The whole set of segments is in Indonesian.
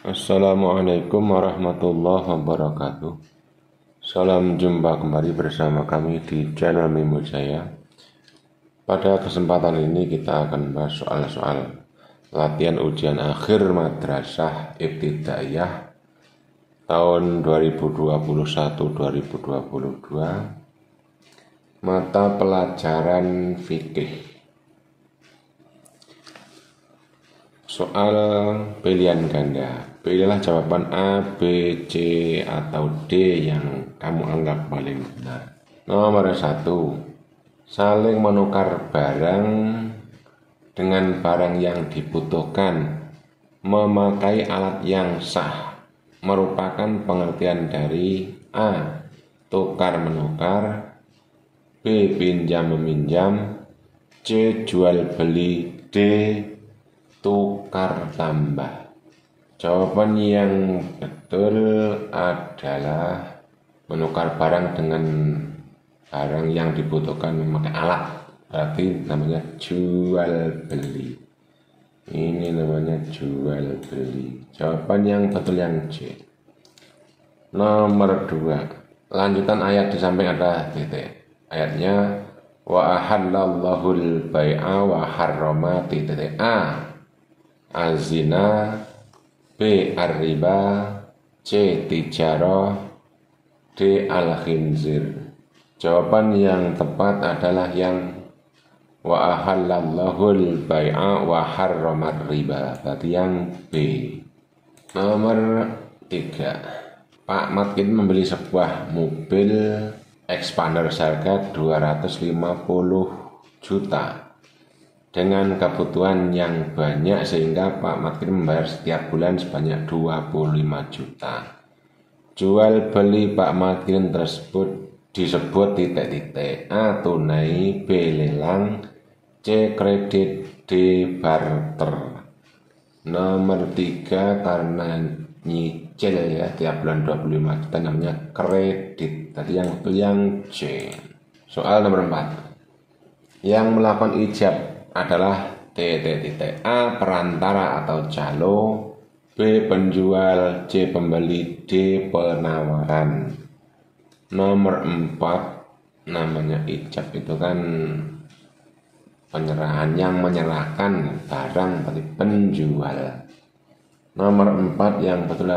Assalamualaikum warahmatullahi wabarakatuh. Salam jumpa kembali bersama kami di channel Mimo Jaya. Pada kesempatan ini kita akan bahas soal-soal latihan ujian akhir madrasah ibtidaiyah tahun 2021-2022, mata pelajaran fikih. Soal pilihan ganda. Pilihlah jawaban A, B, C, atau D yang kamu anggap paling benar. Nomor 1. Saling menukar barang dengan barang yang dibutuhkan. Memakai alat yang sah merupakan pengertian dari A. Tukar-menukar, B. Pinjam-meminjam, C. Jual-beli, D. Tukar tambah. Jawaban yang betul adalah menukar barang dengan barang yang dibutuhkan memakai alat. Berarti namanya jual beli. Ini namanya jual beli. Jawaban yang betul yang C. Nomor 2. Lanjutan ayat di samping ada titik. Ayatnya wa ahallallahul bai'a wa harrama titik A. Az-zina, B. Ar-riba, C. Tijarah, D. Al-khinzir. Jawaban yang tepat adalah yang wa ahallallahul bai'a wa harramar riba. Berarti yang B. Nomor 3. Pak Matkin membeli sebuah mobil expander seharga 250 juta. Dengan kebutuhan yang banyak sehingga Pak Matkin membayar setiap bulan sebanyak 25 juta. Jual beli Pak Matkin tersebut disebut titik-titik. A. Tunai, B. Lelang, C. Kredit, D. Barter. Nomor 3 karena nyicil ya tiap bulan 25 juta namanya kredit. Tadi yang betul yang C. Soal nomor 4. Yang melakukan ijab adalah titik-titik. A. Perantara atau calo, B. Penjual, C. Pembeli, D. Penawaran. Nomor 4. Namanya ijab itu kan penyerahan, yang menyerahkan barang berarti penjual. Nomor 4 yang betul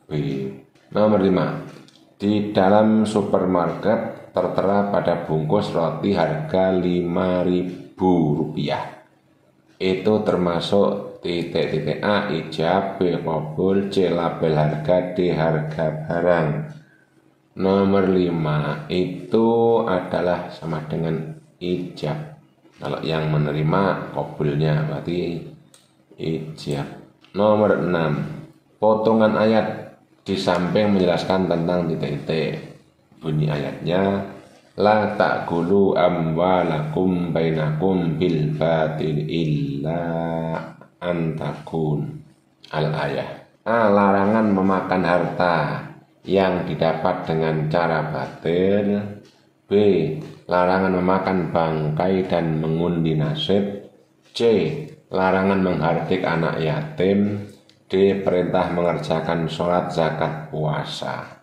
B. Nomor 5. Di dalam supermarket tertera pada bungkus roti harga Rp5.000. Itu termasuk titik-titik. A. Ijab, B. Qabul, C. Label harga, D. Harga barang. Nomor 5 itu adalah sama dengan ijab. Kalau yang menerima qabulnya berarti ijab. Nomor 6. Potongan ayat di samping menjelaskan tentang titik-titik. Bunyi ayatnya la ta'kulu amwalakum bainakum bil batil illa antakun. Al-ayah. A. Larangan memakan harta yang didapat dengan cara batil. B. Larangan memakan bangkai dan mengundi nasib. C. Larangan menghardik anak yatim. D. Perintah mengerjakan sholat, zakat, puasa.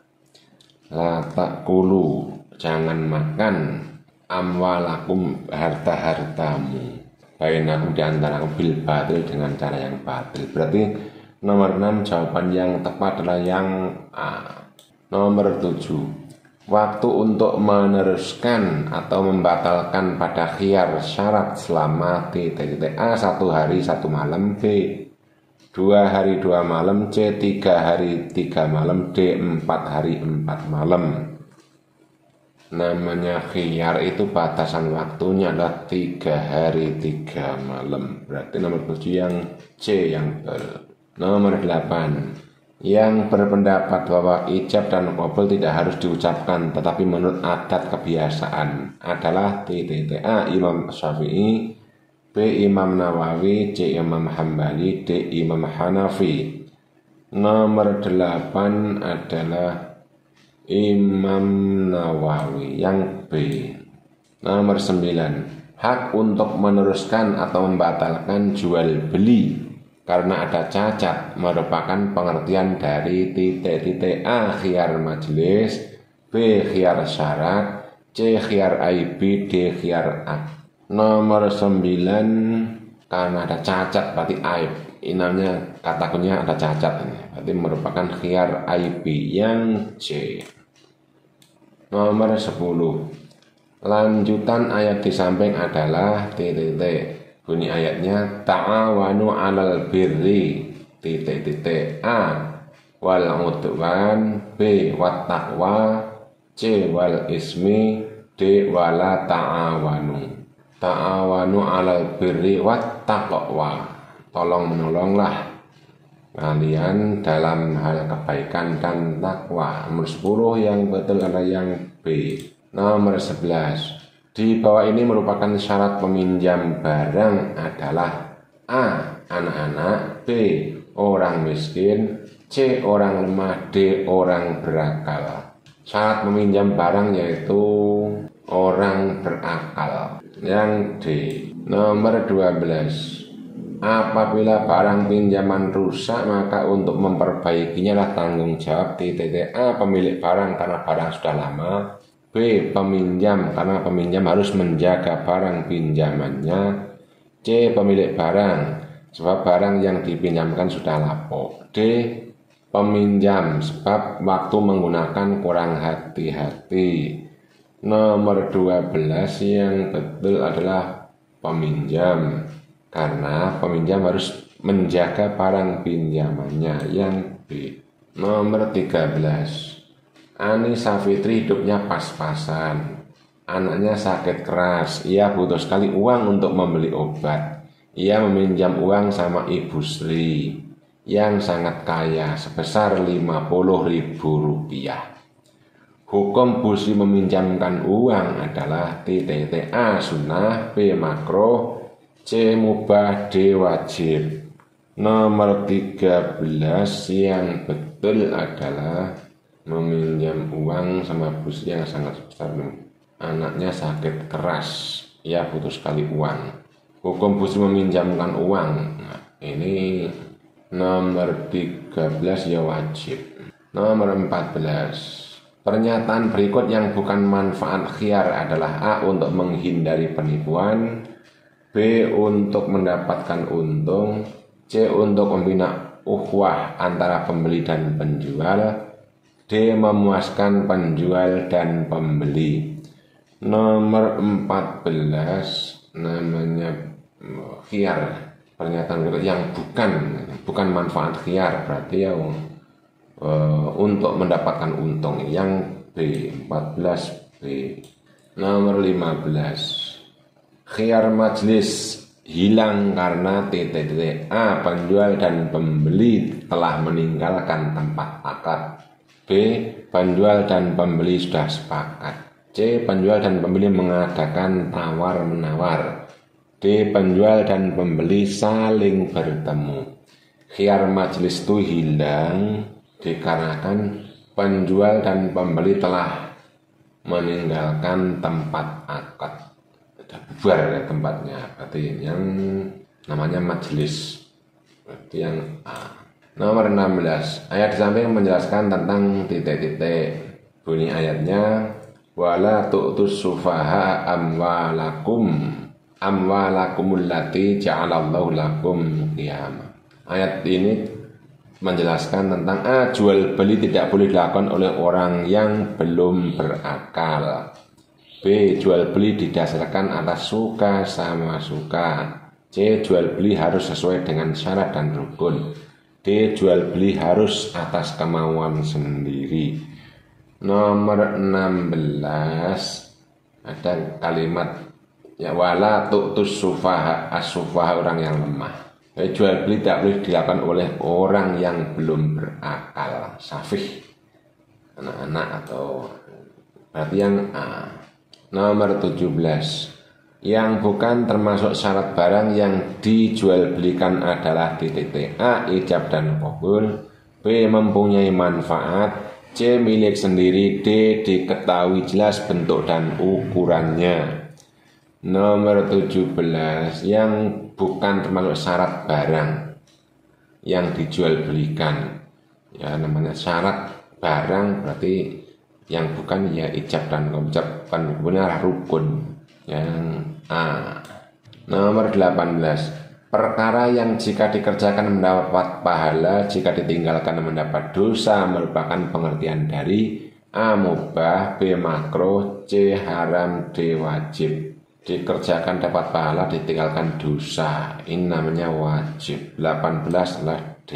La ta'kulu, jangan makan, amwalakum, harta-hartamu, bainakum, diantara bil batil, dengan cara yang batil. Berarti nomor 6 jawaban yang tepat adalah yang A. Nomor 7. Waktu untuk meneruskan atau membatalkan pada khiyar syarat selama titik-titik. A. 1 hari 1 malam, B. 2 hari 2 malam, C. 3 hari 3 malam, D. 4 hari 4 malam. Namanya khiyar itu batasan waktunya adalah 3 hari 3 malam. Berarti nomor 7 yang C yang betul. Nomor 8. Yang berpendapat bahwa ijab dan qabul tidak harus diucapkan tetapi menurut adat kebiasaan adalah titik. A. Imam Syafi'i, B. Imam Nawawi, C. Imam Hambali, D. Imam Hanafi. Nomor 8 adalah Imam Nawawi yang B. Nomor 9. Hak untuk meneruskan atau membatalkan jual beli karena ada cacat merupakan pengertian dari titik-titik A. Khiyar majelis, B. khiyar syarat, C. khiyar AIB, D. khiyar A. Nomor 9, karena ada cacat berarti aib. Ini namanya kata kuncinya ada cacat ini. Berarti merupakan khiyar AIB yang C. Nomor 10. Lanjutan ayat di samping adalah titik-titik. Bunyi ayatnya ta'awanu 'alal birri titik-titik A wal udwan, B wat taqwa, C wal ismi, D wala ta'awanu. Ta'awanu 'alal birri wat taqwa. Tolong menolonglah kalian dalam hal kebaikan dan takwa. Nomor 10 yang betul adalah yang B. Nomor 11. Di bawah ini merupakan syarat peminjam barang adalah A. anak-anak, B. orang miskin, C. orang lemah, D. orang berakal. Syarat meminjam barang yaitu orang berakal. Yang D. Nomor 12. Apabila barang pinjaman rusak, maka untuk memperbaikinya lah tanggung jawab titik A. pemilik barang karena barang sudah lama, B. peminjam karena peminjam harus menjaga barang pinjamannya, C. pemilik barang sebab barang yang dipinjamkan sudah lapuk, D. peminjam sebab waktu menggunakan kurang hati-hati. Nomor 12 yang betul adalah peminjam karena peminjam harus menjaga barang pinjamannya. Yang B. Nomor 13. Ani Safitri hidupnya pas-pasan. Anaknya sakit keras. Ia butuh sekali uang untuk membeli obat. Ia meminjam uang sama Ibu Sri yang sangat kaya sebesar 50.000 rupiah. Hukum Bu Sri meminjamkan uang adalah titik A. sunnah, B. makruh, C. mubah, D. wajib. Nomor 13 yang betul adalah meminjam uang sama Bu Sri yang sangat besar. Anaknya sakit keras, ia butuh sekali uang. Hukum Bu Sri meminjamkan uang. Nah, ini nomor 13 ya wajib. Nomor 14. Pernyataan berikut yang bukan manfaat khiyar adalah A. untuk menghindari penipuan, B. untuk mendapatkan untung, C. untuk membina ukhuwah antara pembeli dan penjual, D. memuaskan penjual dan pembeli. Nomor 14 namanya khiyar, pernyataan yang bukan manfaat khiyar berarti ya untuk mendapatkan untung. Yang B. 14 B. Nomor 15. Khiyar majlis hilang karena titik-titik A. penjual dan pembeli telah meninggalkan tempat akad, B. penjual dan pembeli sudah sepakat, C. penjual dan pembeli mengadakan tawar-menawar, D. penjual dan pembeli saling bertemu. Khiyar majlis itu hilang dikarenakan penjual dan pembeli telah meninggalkan tempat akad. Bubar ya tempatnya, berarti yang namanya majelis, berarti yang A. Nomor 16. Ayat di samping menjelaskan tentang titik-titik. Bunyi ayatnya wala tu'tus sufaha amwalakumul lati ja'alallahu lakum qiyamah. Ayat ini menjelaskan tentang A. jual beli tidak boleh dilakukan oleh orang yang belum berakal, B. jual beli didasarkan atas suka sama suka, C. jual beli harus sesuai dengan syarat dan rukun, D. jual beli harus atas kemauan sendiri. Nomor 16 ada kalimat ya wala tu'tus sufaha, as-sufaha orang yang lemah. Jual beli tidak boleh dilakukan oleh orang yang belum berakal, safih, anak-anak atau berarti yang A. Nomor 17. Yang bukan termasuk syarat barang yang dijual belikan adalah titik A. ijab dan qabul, B. mempunyai manfaat, C. milik sendiri, D. diketahui jelas bentuk dan ukurannya. Nomor 17. Yang bukan termasuk syarat barang yang dijual belikan. Ya namanya syarat barang berarti yang bukan ya ijab dan qabul, kemudian rukun. Yang A. Nomor 18. Perkara yang jika dikerjakan mendapat pahala, jika ditinggalkan mendapat dosa, merupakan pengertian dari A. Mubah, B. makruh, C. haram, D. wajib. Dikerjakan dapat pahala, ditinggalkan dosa. Ini namanya wajib. 18 adalah D.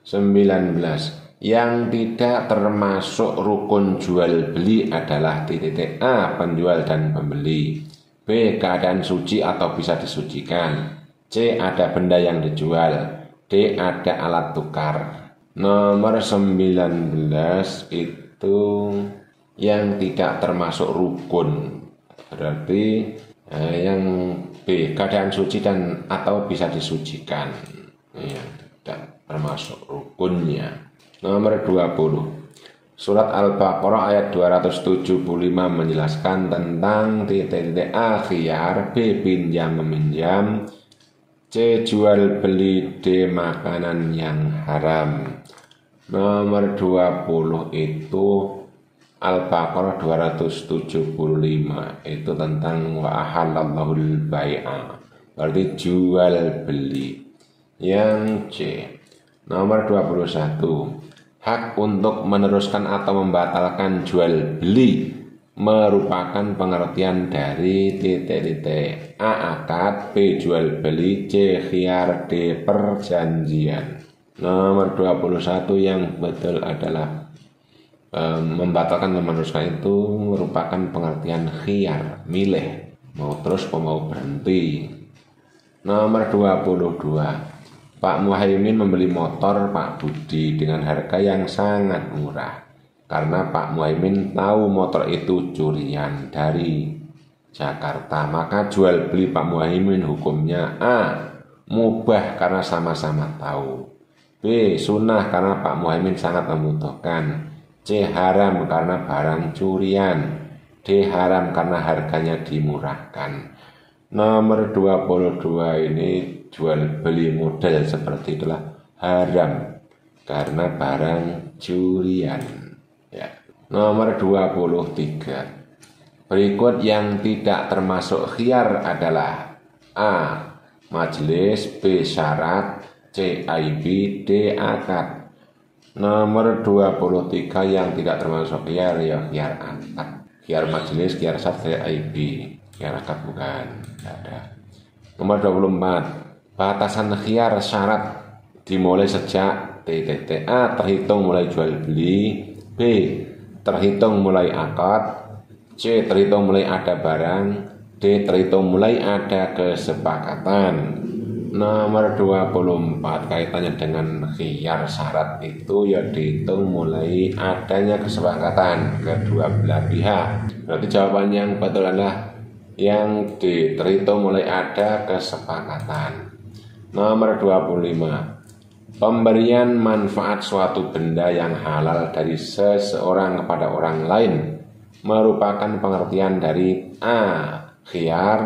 19. Yang tidak termasuk rukun jual beli adalah titik A. penjual dan pembeli, B. keadaan suci atau bisa disucikan, C. ada benda yang dijual, D. ada alat tukar. Nomor 19 itu yang tidak termasuk rukun, berarti yang B. keadaan suci dan atau bisa disucikan, yang tidak termasuk rukunnya. Nomor 20. Surat Al-Baqarah ayat 275 menjelaskan tentang titik A. khiyar, B. pinjam meminjam, C. jual beli, D. makanan yang haram. Nomor 20 itu Al-Baqarah 275 itu tentang wa ahallallahul bai'a, berarti jual beli. Yang C. Nomor 21. Hak untuk meneruskan atau membatalkan jual beli merupakan pengertian dari titik A. akad, B. jual beli, C. khiyar, D. perjanjian. Nomor 21 yang betul adalah membatalkan dan meneruskan itu merupakan pengertian khiyar, milih, mau terus atau mau berhenti. Nomor 22. Pak Muhaimin membeli motor Pak Budi dengan harga yang sangat murah karena Pak Muhaimin tahu motor itu curian dari Jakarta. Maka jual beli Pak Muhaimin hukumnya A. mubah karena sama-sama tahu, B. sunnah karena Pak Muhaimin sangat membutuhkan, C. haram karena barang curian, D. haram karena harganya dimurahkan. Nomor 22 ini jual beli model seperti itulah haram karena barang curian. Ya. Nomor 23. Berikut yang tidak termasuk khiyar adalah A. majelis, B. syarat, C. aib, D. akad. Nomor 23 yang tidak termasuk khiyar ya khiyar akad, khiyar majelis, khiyar syarat, khiyar aib. Khiyar akad bukan, tidak ada. Nomor 24. Batasan khiyar syarat dimulai sejak A. terhitung mulai jual beli, B. terhitung mulai akad, C. terhitung mulai ada barang, D. terhitung mulai ada kesepakatan. Nomor 24 kaitannya dengan khiyar syarat itu ya dihitung mulai adanya kesepakatan kedua belah pihak. Berarti jawaban yang betul adalah yang D. terhitung mulai ada kesepakatan. Nomor 25. Pemberian manfaat suatu benda yang halal dari seseorang kepada orang lain merupakan pengertian dari A. khiyar,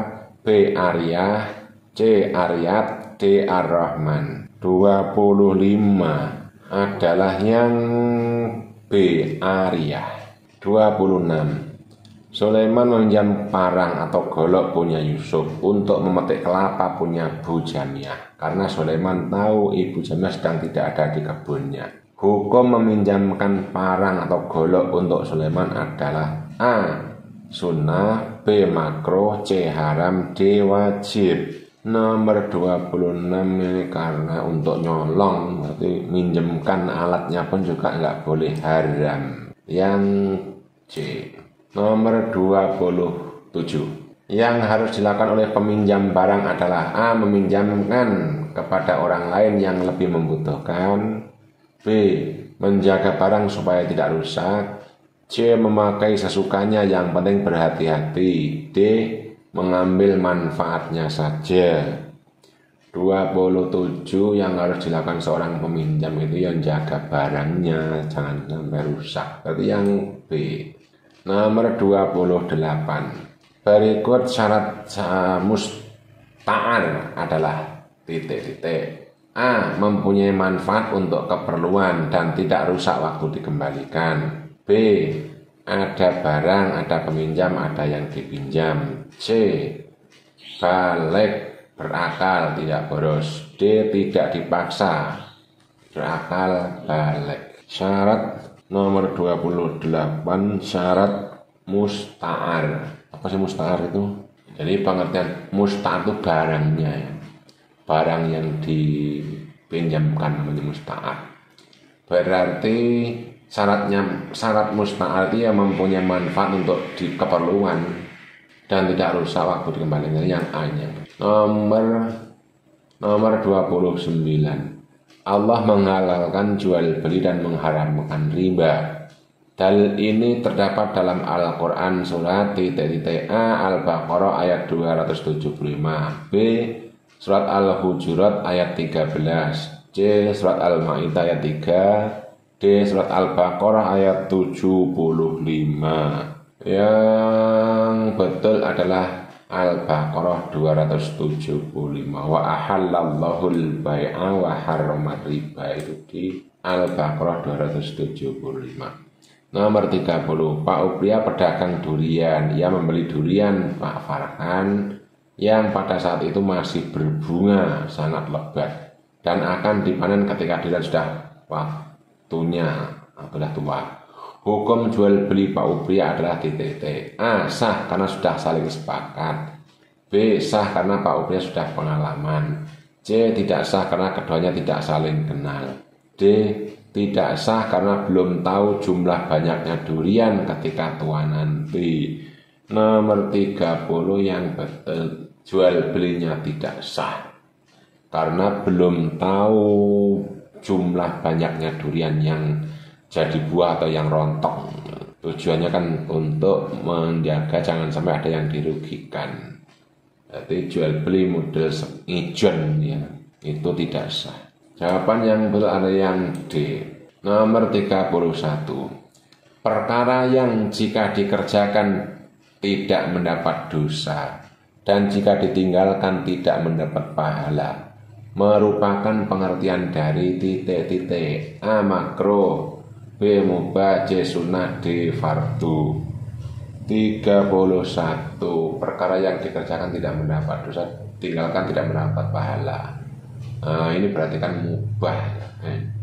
B. ariyah, C. ariyat, D. ar-Rahman. 25 adalah yang B. ariyah. 26. Sulaiman meminjam parang atau golok punya Yusuf untuk memetik kelapa punya Bu Jamiah karena Sulaiman tahu Ibu Jamiah sedang tidak ada di kebunnya. Hukum meminjamkan parang atau golok untuk Sulaiman adalah A. sunnah, B. makruh, C. haram, D. wajib. Nomor 26 ini karena untuk nyolong, berarti minjemkan alatnya pun juga nggak boleh haram. Yang C. Nomor 27. Yang harus dilakukan oleh peminjam barang adalah A. meminjamkan kepada orang lain yang lebih membutuhkan, B. menjaga barang supaya tidak rusak, C. memakai sesukanya yang penting berhati-hati, D. mengambil manfaatnya saja. 27 yang harus dilakukan seorang peminjam itu yang jaga barangnya jangan sampai rusak, berarti yang B. Nomor 28. Berikut syarat musta'ar adalah titik-titik. A. Mempunyai manfaat untuk keperluan dan tidak rusak waktu dikembalikan. B. Ada barang, ada peminjam, ada yang dipinjam. C. Balik, berakal, tidak boros. D. Tidak dipaksa, berakal, balik. Syarat nomor 28, syarat musta'ar. Apa sih musta'ar itu? Jadi pengertian musta'ar itu barangnya ya. Barang yang dipinjamkan namanya musta'ar. Berarti syarat musta'ar itu yang mempunyai manfaat untuk keperluan dan tidak rusak waktu dikembalikan, yang A-nya. Nomor 29. Allah menghalalkan jual beli dan mengharamkan riba. Dalil ini terdapat dalam Al-Quran surat A Al-Baqarah ayat 275, B surat Al-Hujurat ayat 13, C surat Al-Ma'idah ayat 3, D surat Al-Baqarah ayat 75. Yang betul adalah Al-Baqarah 275. Wa ahallallahul bai'a wa harramat riba, itu di Al-Baqarah 275. Nomor 30. Pak Upria pedagang durian. Ia membeli durian Pak Farhan yang pada saat itu masih berbunga sangat lebat dan akan dipanen ketika durian sudah waktunya, sudah tua. Hukum jual beli Pak Upria adalah A. Sah karena sudah saling sepakat. B. Sah karena Pak Upria sudah pengalaman. C. Tidak sah karena keduanya tidak saling kenal. D. Tidak sah karena belum tahu jumlah banyaknya durian ketika tua nanti. Nomor 30 yang betul, jual belinya tidak sah karena belum tahu jumlah banyaknya durian yang jadi buah atau yang rontok. Tujuannya kan untuk menjaga jangan sampai ada yang dirugikan. Jadi jual beli model ijon ya, itu tidak sah. Jawaban yang betul ada yang D. Nomor 31. Perkara yang jika dikerjakan tidak mendapat dosa dan jika ditinggalkan tidak mendapat pahala merupakan pengertian dari titik-titik. A. Makruh, B. Mubah, C. Sunnah, D. Fardu. 31. Perkara yang dikerjakan tidak mendapat dosa, tinggalkan tidak mendapat pahala. Nah, ini berarti kan mubah.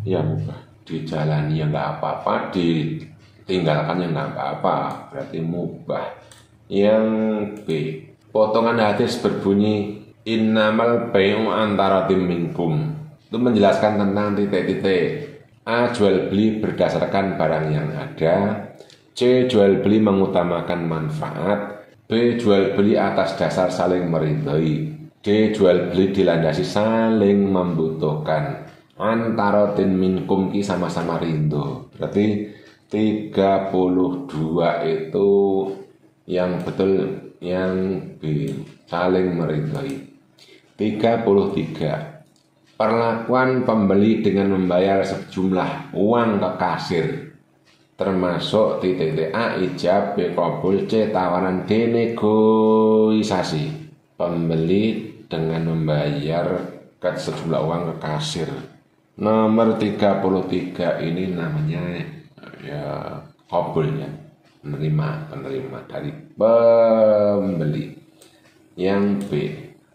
Ya mubah. Dijalani ya nggak apa-apa, ditinggalkan ya nggak apa-apa, berarti mubah. Yang B. Potongan hadis berbunyi innamal bai'u antaratim minkum. Itu menjelaskan tentang titik-titik. A. Jual beli berdasarkan barang yang ada. C. Jual beli mengutamakan manfaat. B. Jual beli atas dasar saling meridhoi. D. Jual beli dilandasi saling membutuhkan. Antaratin minkum ki sama-sama rindu. Berarti 32 itu yang betul, yang B. Saling meridhoi. 33. Perlakuan pembeli dengan membayar sejumlah uang ke kasir termasuk titik A. Ijab, B. Qabul, C. Tawaran, D. Negosiasi. Pembeli dengan membayar ke sejumlah uang ke kasir. Nomor 33 ini namanya ya qabul ya, penerima dari pembeli. Yang B.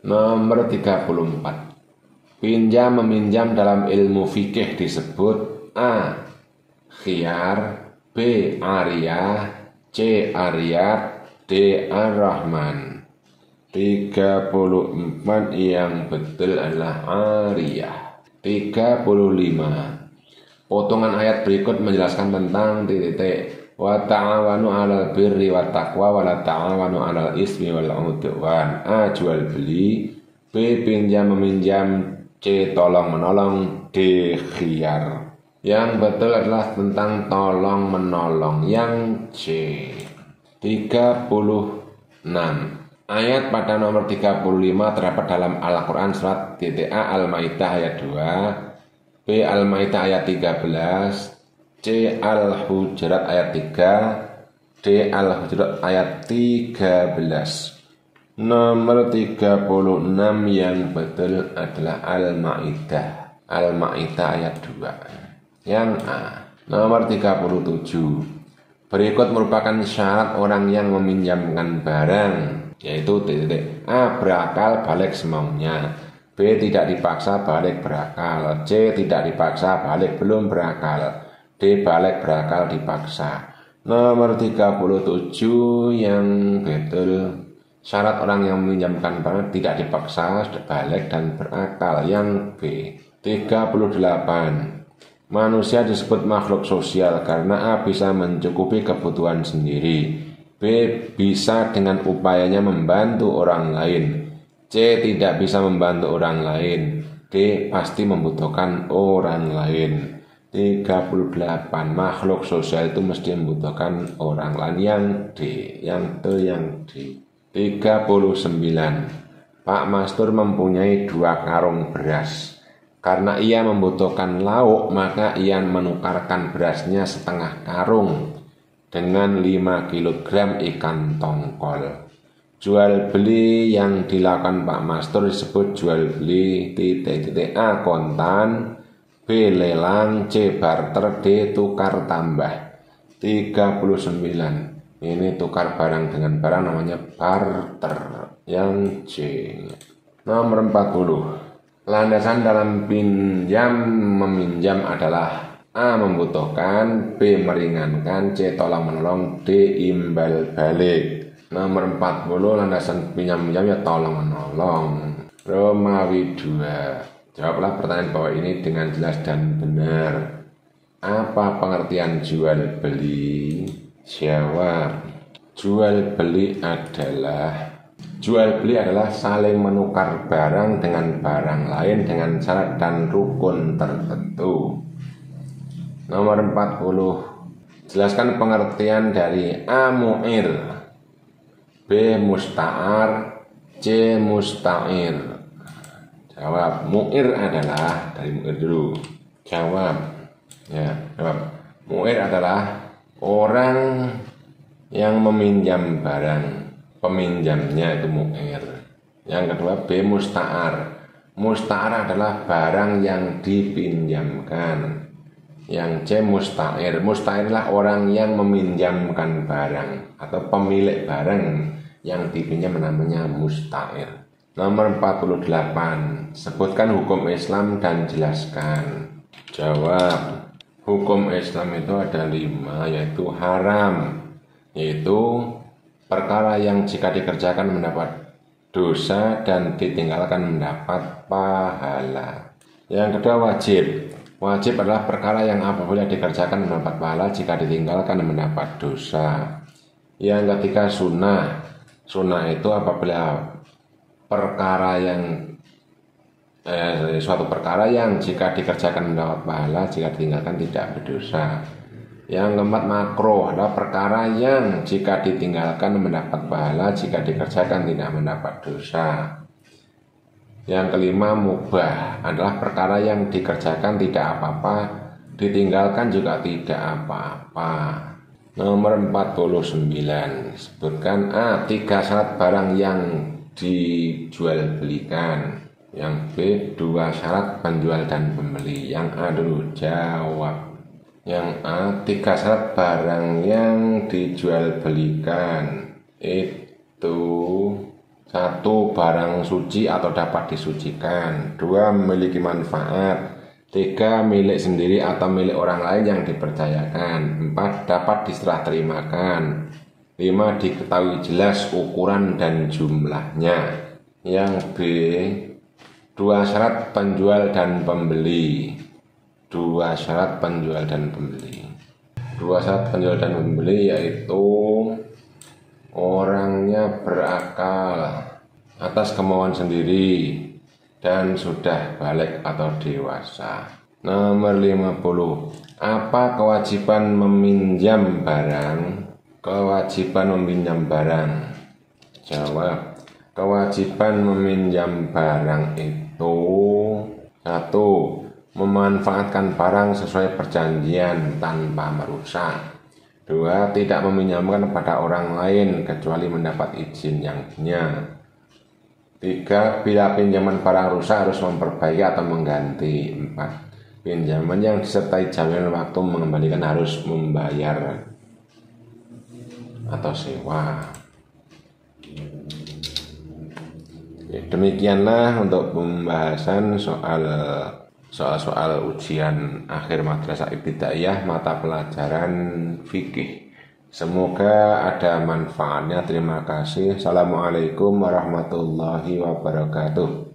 Nomor 34. Pinjam meminjam dalam ilmu fikih disebut A. Khiyar, B. Ariyah, C. Ariyat, D. Ar-Rahman. 34 yang betul adalah Ariyah. 35. Potongan ayat berikut menjelaskan tentang titik. Wa ta'awanu 'alal birri wat taqwa wa la ta'awanu 'alal ismi wal 'udwan. A. Jual beli, B. Pinjam meminjam, C. Tolong menolong, D. Khiyar. Yang betul adalah tentang tolong menolong, yang C. 36. Ayat pada nomor 35 terdapat dalam Al-Quran surat A. Al-Ma'idah ayat 2, B. Al-Ma'idah ayat 13, C. Al-Hujurat ayat 3, D. Al-Hujurat ayat 13. Nomor 36 yang betul adalah Al-Ma'idah. Al-Ma'idah ayat 2. Yang A. Nomor 37. Berikut merupakan syarat orang yang meminjamkan barang, yaitu A. Berakal balik semaunya, B. Tidak dipaksa balik berakal, C. Tidak dipaksa balik belum berakal, D. Balik berakal dipaksa. Nomor 37 yang betul. Syarat orang yang meminjamkan barang tidak dipaksa balik dan berakal. Yang B. 38. Manusia disebut makhluk sosial karena A. Bisa mencukupi kebutuhan sendiri, B. Bisa dengan upayanya membantu orang lain, C. Tidak bisa membantu orang lain, D. Pasti membutuhkan orang lain. 38. Makhluk sosial itu mesti membutuhkan orang lain. Yang D. Yang D. 39. Pak Mastur mempunyai 2 karung beras. Karena ia membutuhkan lauk, maka ia menukarkan berasnya setengah karung dengan 5 kg ikan tongkol. Jual beli yang dilakukan Pak Mastur disebut jual beli A. Kontan, B. Lelang, C. Barter, D. Tukar tambah. 39. Ini tukar barang dengan barang namanya barter. Yang C. Nomor 40. Landasan dalam pinjam meminjam adalah A. Membutuhkan, B. Meringankan, C. Tolong menolong, D. Imbal balik. Nomor 40. Landasan pinjam meminjam ya tolong menolong. Romawi 2. Jawablah pertanyaan bawah ini dengan jelas dan benar. Apa pengertian jual beli? Jawab. Jual beli adalah saling menukar barang dengan barang lain dengan syarat dan rukun tertentu. Nomor 40. Jelaskan pengertian dari A. Mu'ir, B. Musta'ar, C. Musta'ir. Jawab. Mu'ir adalah, dari Mu'ir dulu. Jawab. Mu'ir adalah orang yang meminjam barang. Peminjamnya itu mu'ir. Yang kedua B. Musta'ar. Musta'ar adalah barang yang dipinjamkan. Yang C. Musta'ir. Musta'ir adalah orang yang meminjamkan barang atau pemilik barang yang dipinjam namanya musta'ir. Nomor 48. Sebutkan hukum Islam dan jelaskan. Jawab. Hukum Islam itu ada 5, yaitu haram, yaitu perkara yang jika dikerjakan mendapat dosa dan ditinggalkan mendapat pahala. Yang kedua wajib. Wajib adalah perkara yang apabila dikerjakan mendapat pahala, jika ditinggalkan mendapat dosa. Yang ketiga sunnah. Sunnah itu apabila suatu perkara yang jika dikerjakan mendapat pahala, jika ditinggalkan tidak berdosa. Yang keempat makruh adalah perkara yang jika ditinggalkan mendapat pahala, jika dikerjakan tidak mendapat dosa. Yang kelima mubah adalah perkara yang dikerjakan tidak apa-apa, ditinggalkan juga tidak apa-apa. Nomor 49. Sebutkan A. 3 syarat barang yang dijual belikan. Yang B. 2 syarat penjual dan pembeli. Yang A dulu. Jawab. Yang A. 3 syarat barang yang dijual belikan. Itu 1. Barang suci atau dapat disucikan. 2. Memiliki manfaat. 3. Milik sendiri atau milik orang lain yang dipercayakan. 4. Dapat diserah terimakan. 5. Diketahui jelas ukuran dan jumlahnya. Yang B. 2 syarat penjual dan pembeli. 2 syarat penjual dan pembeli. 2 syarat penjual dan pembeli yaitu orangnya berakal atas kemauan sendiri dan sudah balik atau dewasa. Nomor 50. Apa kewajiban meminjam barang? Kewajiban meminjam barang. Jawab. Kewajiban meminjam barang itu 1. Memanfaatkan barang sesuai perjanjian tanpa merusak. 2. Tidak meminjamkan kepada orang lain kecuali mendapat izin yang punya. 3. Bila pinjaman barang rusak harus memperbaiki atau mengganti. 4. Pinjaman yang disertai jaminan waktu mengembalikan harus membayar atau sewa. Demikianlah untuk pembahasan soal ujian akhir madrasah ibtidaiyah mata pelajaran fikih. Semoga ada manfaatnya. Terima kasih. Assalamualaikum warahmatullahi wabarakatuh.